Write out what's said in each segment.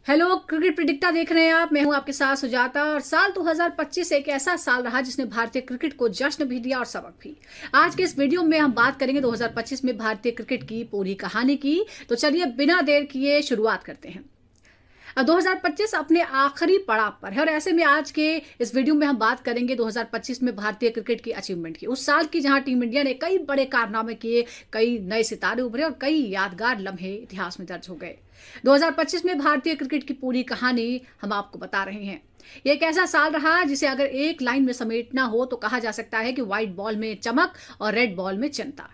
Hello, cricket predictor देख रहे हैं आप। मैं हूं आपके साथ सुजाता। और साल 2025 एक ऐसा साल रहा जिसने भारतीय क्रिकेट को जश्न भी दिया और सबक भी। आज के इस वीडियो में हम बात करेंगे 2025 में भारतीय क्रिकेट की पूरी कहानी की। तो चलिए बिना देर किए शुरुआत करते हैं। अब 2025 अपने आखिरी पड़ाव पर है और ऐसे में आज के इस वीडियो में हम बात करेंगे 2025 में भारतीय क्रिकेट की अचीवमेंट की, उस साल की जहां टीम इंडिया ने कई बड़े कारनामे किए, कई नए सितारे उभरे और कई यादगार लम्हे इतिहास में दर्ज हो गए। 2025 में भारतीय क्रिकेट की पूरी कहानी हम आपको बता रहे हैं। ये एक ऐसा साल रहा जिसे अगर एक लाइन में समेटना हो तो कहा जा सकता है कि व्हाइट बॉल में चमक और रेड बॉल में चिंता।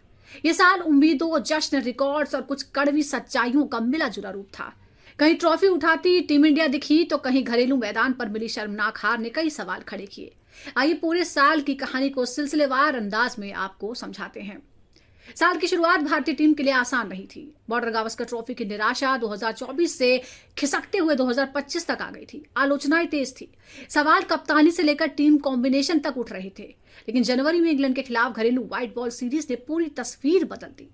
ये साल उम्मीदों, जश्न, रिकॉर्ड्स और कुछ कड़वी सच्चाइयों का मिला जुला रूप था। कहीं ट्रॉफी उठाती टीम इंडिया दिखी तो कहीं घरेलू मैदान पर मिली शर्मनाक हार ने कई सवाल खड़े किए। आइए पूरे साल की कहानी को सिलसिलेवार अंदाज में आपको समझाते हैं। साल की शुरुआत भारतीय टीम के लिए आसान नहीं थी। बॉर्डर गावस्कर ट्रॉफी की निराशा 2024 से खिसकते हुए 2025 तक आ गई थी। आलोचनाएं तेज थी। सवाल कप्तानी से लेकर टीम कॉम्बिनेशन तक उठ रहे थे। लेकिन जनवरी में इंग्लैंड के खिलाफ घरेलू व्हाइट बॉल सीरीज ने पूरी तस्वीर बदल दी।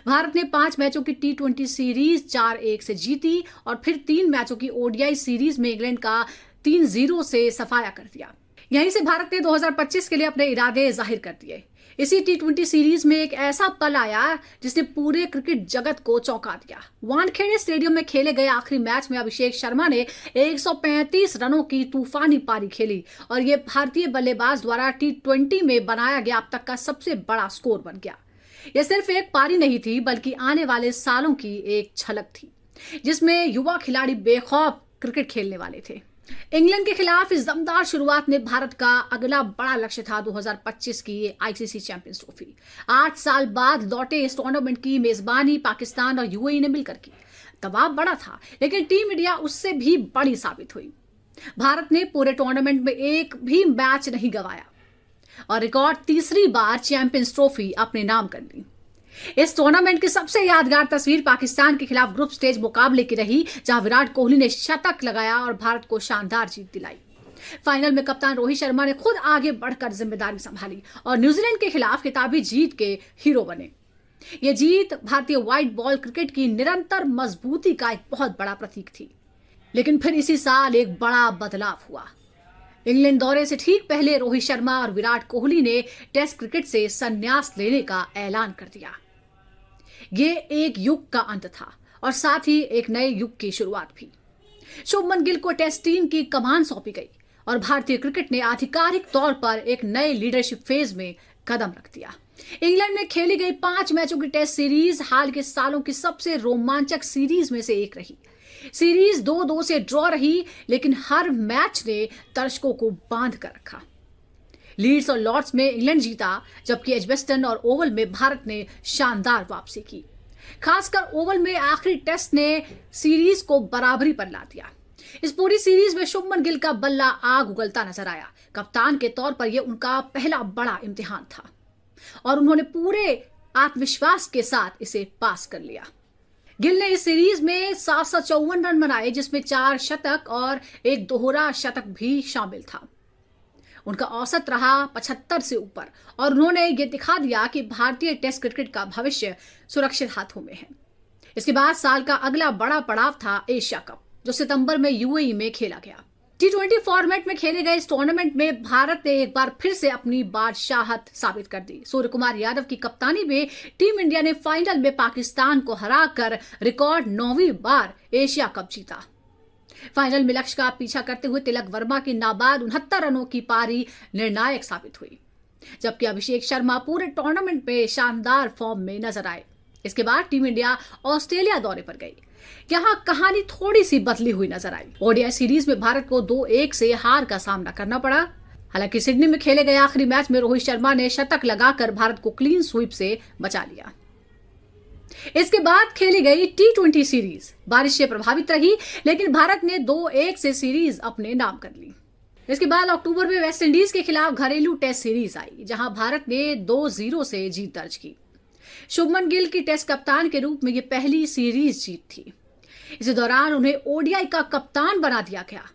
भारत ने 5 मैचों की T20 सीरीज 4-1 से जीती और फिर 3 मैचों की ओडीआई सीरीज में इंग्लैंड का 3-0 से सफाया कर दिया। यहीं से भारत ने 2025 के लिए अपने इरादे जाहिर कर दिए। इसी T20 सीरीज में एक ऐसा पल आया जिसने पूरे क्रिकेट जगत को चौंका दिया। वानखेड़े स्टेडियम में खेले गए आखिरी मैच में अभिषेक शर्मा ने 135 रनों की तूफानी पारी खेली और यह भारतीय बल्लेबाज द्वारा T20 में बनाया गया अब तक का सबसे बड़ा स्कोर बन गया। यह सिर्फ एक पारी नहीं थी बल्कि आने वाले सालों की एक झलक थी जिसमें युवा खिलाड़ी बेखौफ क्रिकेट खेलने वाले थे। इंग्लैंड के खिलाफ इस दमदार शुरुआत ने भारत का अगला बड़ा लक्ष्य था 2025 की आईसीसी चैंपियंस ट्रॉफी। 8 साल बाद लौटे इस टूर्नामेंट की मेजबानी पाकिस्तान और यूएई ने मिलकर की। दबाव बड़ा था लेकिन टीम इंडिया उससे भी बड़ी साबित हुई। भारत ने पूरे टूर्नामेंट में एक भी मैच नहीं गंवाया और रिकॉर्ड तीसरी बार चैंपियंस ट्रॉफी अपने नाम कर ली। इस टूर्नामेंट की सबसे यादगार तस्वीर पाकिस्तान के खिलाफ ग्रुप स्टेज मुकाबले की रही जहां विराट कोहली ने शतक लगाया और भारत को शानदार जीत दिलाई। फाइनल में कप्तान रोहित शर्मा ने खुद आगे बढ़कर जिम्मेदारी संभाली और न्यूजीलैंड के खिलाफ खिताबी जीत के हीरो बने। यह जीत भारतीय व्हाइट बॉल क्रिकेट की निरंतर मजबूती का एक बहुत बड़ा प्रतीक थी। लेकिन फिर इसी साल एक बड़ा बदलाव हुआ। इंग्लैंड दौरे से ठीक पहले रोहित शर्मा और विराट कोहली ने टेस्ट क्रिकेट से संन्यास लेने का ऐलान कर दिया। ये एक युग का अंत था और साथ ही एक नए युग की शुरुआत भी। शुभमन गिल को टेस्ट टीम की कमान सौंपी गई और भारतीय क्रिकेट ने आधिकारिक तौर पर एक नए लीडरशिप फेज में कदम रख दिया। इंग्लैंड में खेली गई 5 मैचों की टेस्ट सीरीज हाल के सालों की सबसे रोमांचक सीरीज में से एक रही। सीरीज 2-2 से ड्रॉ रही लेकिन हर मैच ने दर्शकों को बांध कर रखा। लीड्स और लॉर्ड्स में इंग्लैंड जीता जबकि एजबेस्टन और ओवल में भारत ने शानदार वापसी की। खासकर ओवल में आखिरी टेस्ट ने सीरीज को बराबरी पर ला दिया। इस पूरी सीरीज में शुभमन गिल का बल्ला आग उगलता नजर आया। कप्तान के तौर पर यह उनका पहला बड़ा इम्तिहान था और उन्होंने पूरे आत्मविश्वास के साथ इसे पास कर लिया। गिल ने इस सीरीज में 754 रन बनाए जिसमें 4 शतक और एक दोहरा शतक भी शामिल था। उनका औसत रहा 75 से ऊपर और उन्होंने ये दिखा दिया कि भारतीय टेस्ट क्रिकेट का भविष्य सुरक्षित हाथों में है। इसके बाद साल का अगला बड़ा पड़ाव था एशिया कप जो सितंबर में यूएई में खेला गया। T20 फॉर्मेट में खेले गए इस टूर्नामेंट में भारत ने एक बार फिर से अपनी बादशाहत साबित कर दी। सूर्य कुमार यादव की कप्तानी में टीम इंडिया ने फाइनल में पाकिस्तान को हराकर रिकॉर्ड 9वीं बार एशिया कप जीता। फाइनल में लक्ष्य का पीछा करते हुए तिलक वर्मा की नाबाद 69 रनों की पारी निर्णायक साबित हुई जबकि अभिषेक शर्मा पूरे टूर्नामेंट में शानदार फॉर्म में नजर आए। इसके बाद टीम इंडिया ऑस्ट्रेलिया दौरे पर गई। यहां कहानी थोड़ी सी बदली हुई नजर आई। ओडीआई सीरीज में भारत को 2-1 से हार का सामना करना पड़ा। हालांकि सिडनी में खेले गए आखिरी मैच में रोहित शर्मा ने शतक लगाकर भारत को क्लीन स्वीप से बचा लिया। इसके बाद खेली गई T20 सीरीज बारिश से प्रभावित रही लेकिन भारत ने 2-1 से सीरीज अपने नाम कर ली। इसके बाद अक्टूबर में वेस्ट इंडीज के खिलाफ घरेलू टेस्ट सीरीज आई जहां भारत ने 2-0 से जीत दर्ज की। शुभमन गिल की टेस्ट कप्तान के रूप में यह पहली सीरीज जीत थी। इस दौरान उन्हें ओडीआई का कप्तान बना दिया गया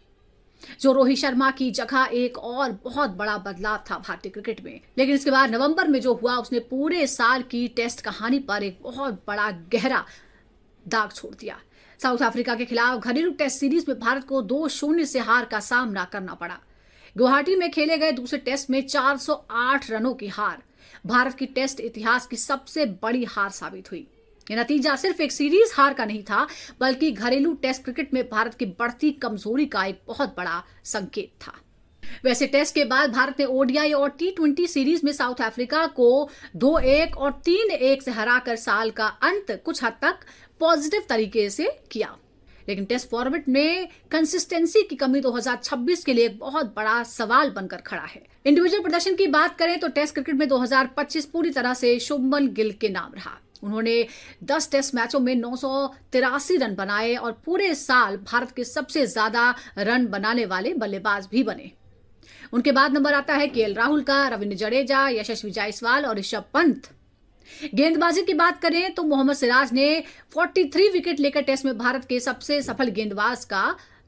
जो रोहित शर्मा की जगह एक और बहुत बड़ा बदलाव था भारतीय क्रिकेट में। लेकिन इसके बाद नवंबर में जो हुआ उसने पूरे साल की टेस्ट कहानी पर एक बहुत बड़ा गहरा दाग छोड़ दिया। साउथ अफ्रीका के खिलाफ घरेलू टेस्ट सीरीज में भारत को 2-0 से हार का सामना करना पड़ा। गुवाहाटी में खेले गए दूसरे टेस्ट में 408 रनों की हार भारत की टेस्ट इतिहास की सबसे बड़ी हार साबित हुई। यह नतीजा सिर्फ एक सीरीज हार का नहीं था, बल्कि घरेलू टेस्ट क्रिकेट में भारत की बढ़ती कमजोरी का एक बहुत बड़ा संकेत था। वैसे टेस्ट के बाद भारत ने ओडीआई और टी20 सीरीज में साउथ अफ्रीका को 2-1 और 3-1 से हराकर साल का अंत कुछ हद तक पॉजिटिव तरीके से किया। लेकिन टेस्ट फॉर्मेट में कंसिस्टेंसी की कमी 2026 के लिए एक बहुत बड़ा सवाल बनकर खड़ा है। इंडिविजुअल प्रदर्शन की बात करें तो टेस्ट क्रिकेट में 2025 पूरी तरह से शुभमन गिल के नाम रहा। उन्होंने 10 टेस्ट मैचों में 983 रन बनाए और पूरे साल भारत के सबसे ज्यादा रन बनाने वाले बल्लेबाज भी बने। उनके बाद नंबर आता है केएल राहुल का, रविंद्र जडेजा, यशस्वी जायसवाल और ऋषभ पंत। गेंदबाजी की बात करें तो मोहम्मद सिराज ने 43 विकेट लेकर टेस्ट में भारत के सबसे सफल गेंदबाज का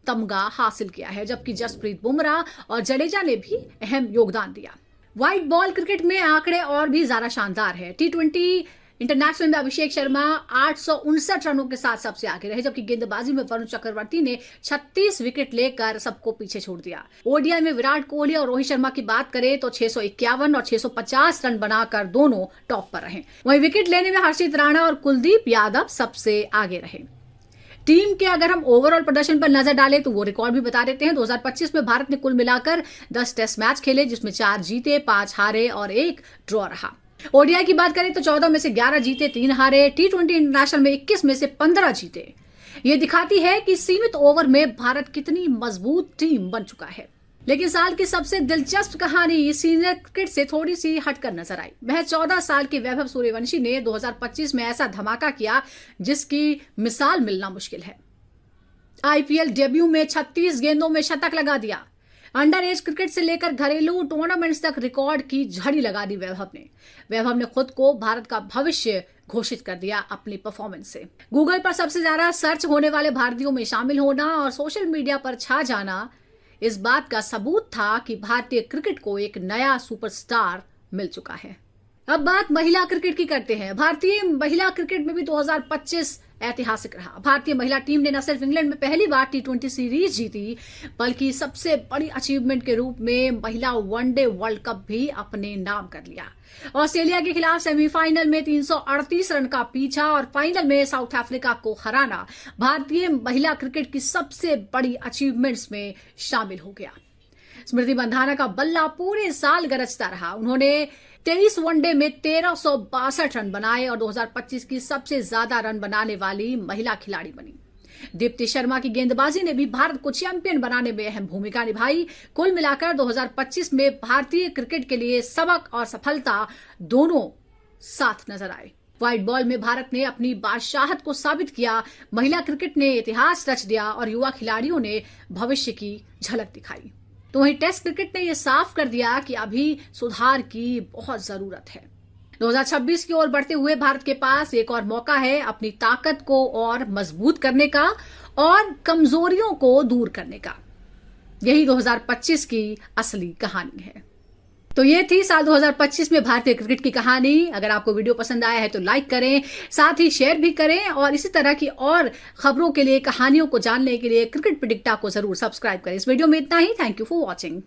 तमगा हासिल किया है, जबकि जसप्रीत बुमराह और जडेजा ने भी अहम योगदान दिया। व्हाइट बॉल क्रिकेट में आंकड़े और भी ज्यादा शानदार है। टी20 इंटरनेशनल में अभिषेक शर्मा 859 रनों के साथ सबसे आगे रहे, जबकि गेंदबाजी में वरुण चक्रवर्ती ने 36 विकेट लेकर सबको पीछे छोड़ दिया। ओडीआई में विराट कोहली और रोहित शर्मा की बात करें तो 651 और 650 रन बनाकर दोनों टॉप पर रहे। वहीं विकेट लेने में हर्षित राणा और कुलदीप यादव सबसे आगे रहे। टीम के अगर हम ओवरऑल प्रदर्शन पर नजर डालें तो वो रिकॉर्ड भी बता देते हैं। 2025 में भारत ने कुल मिलाकर 10 टेस्ट मैच खेले, जिसमें 4 जीते, 5 हारे और 1 ड्रॉ रहा। ओडीआई की बात करें तो 14 में से 11 जीते, 3 हारे। टी20 इंटरनेशनल में 21 में से 15 जीते। ये दिखाती है कि सीमित ओवर में भारत कितनी मजबूत टीम बन चुका है। लेकिन साल की सबसे दिलचस्प कहानी सीनियर क्रिकेट से थोड़ी सी हटकर नजर आई। वह 14 साल के वैभव सूर्यवंशी ने 2025 में ऐसा धमाका किया जिसकी मिसाल मिलना मुश्किल है। आईपीएल डेब्यू में 36 गेंदों में शतक लगा दिया। अंडर एज क्रिकेट से लेकर घरेलू टूर्नामेंट्स तक रिकॉर्ड की झड़ी लगा दी वैभव ने खुद को भारत का भविष्य घोषित कर दिया अपनी परफॉर्मेंस से। गूगल पर सबसे ज्यादा सर्च होने वाले भारतीयों में शामिल होना और सोशल मीडिया पर छा जाना इस बात का सबूत था कि भारतीय क्रिकेट को एक नया सुपरस्टार मिल चुका है। अब बात महिला क्रिकेट की करते हैं। भारतीय महिला क्रिकेट में भी 2025 ऐतिहासिक रहा। भारतीय महिला टीम ने न सिर्फ इंग्लैंड में पहली बार टी20 सीरीज जीती, बल्कि सबसे बड़ी अचीवमेंट के रूप में महिला वनडे वर्ल्ड कप भी अपने नाम कर लिया। ऑस्ट्रेलिया के खिलाफ सेमीफाइनल में 338 रन का पीछा और फाइनल में साउथ अफ्रीका को हराना भारतीय महिला क्रिकेट की सबसे बड़ी अचीवमेंट्स में शामिल हो गया। स्मृति मंधाना का बल्ला पूरे साल गरजता रहा। उन्होंने 23 वनडे में 1362 रन बनाए और 2025 की सबसे ज्यादा रन बनाने वाली महिला खिलाड़ी बनी। दीप्ति शर्मा की गेंदबाजी ने भी भारत को चैंपियन बनाने में अहम भूमिका निभाई। कुल मिलाकर 2025 में भारतीय क्रिकेट के लिए सबक और सफलता दोनों साथ नजर आए। व्हाइट बॉल में भारत ने अपनी बादशाहत को साबित किया, महिला क्रिकेट ने इतिहास रच दिया और युवा खिलाड़ियों ने भविष्य की झलक दिखाई। तो वहीं टेस्ट क्रिकेट ने यह साफ कर दिया कि अभी सुधार की बहुत जरूरत है। 2026 की ओर बढ़ते हुए भारत के पास एक और मौका है अपनी ताकत को और मजबूत करने का और कमजोरियों को दूर करने का। यही 2025 की असली कहानी है। तो ये थी साल 2025 में भारतीय क्रिकेट की कहानी। अगर आपको वीडियो पसंद आया है तो लाइक करें, साथ ही शेयर भी करें और इसी तरह की और खबरों के लिए, कहानियों को जानने के लिए क्रिकेट प्रेडिक्टा को जरूर सब्सक्राइब करें। इस वीडियो में इतना ही। Thank you for watching.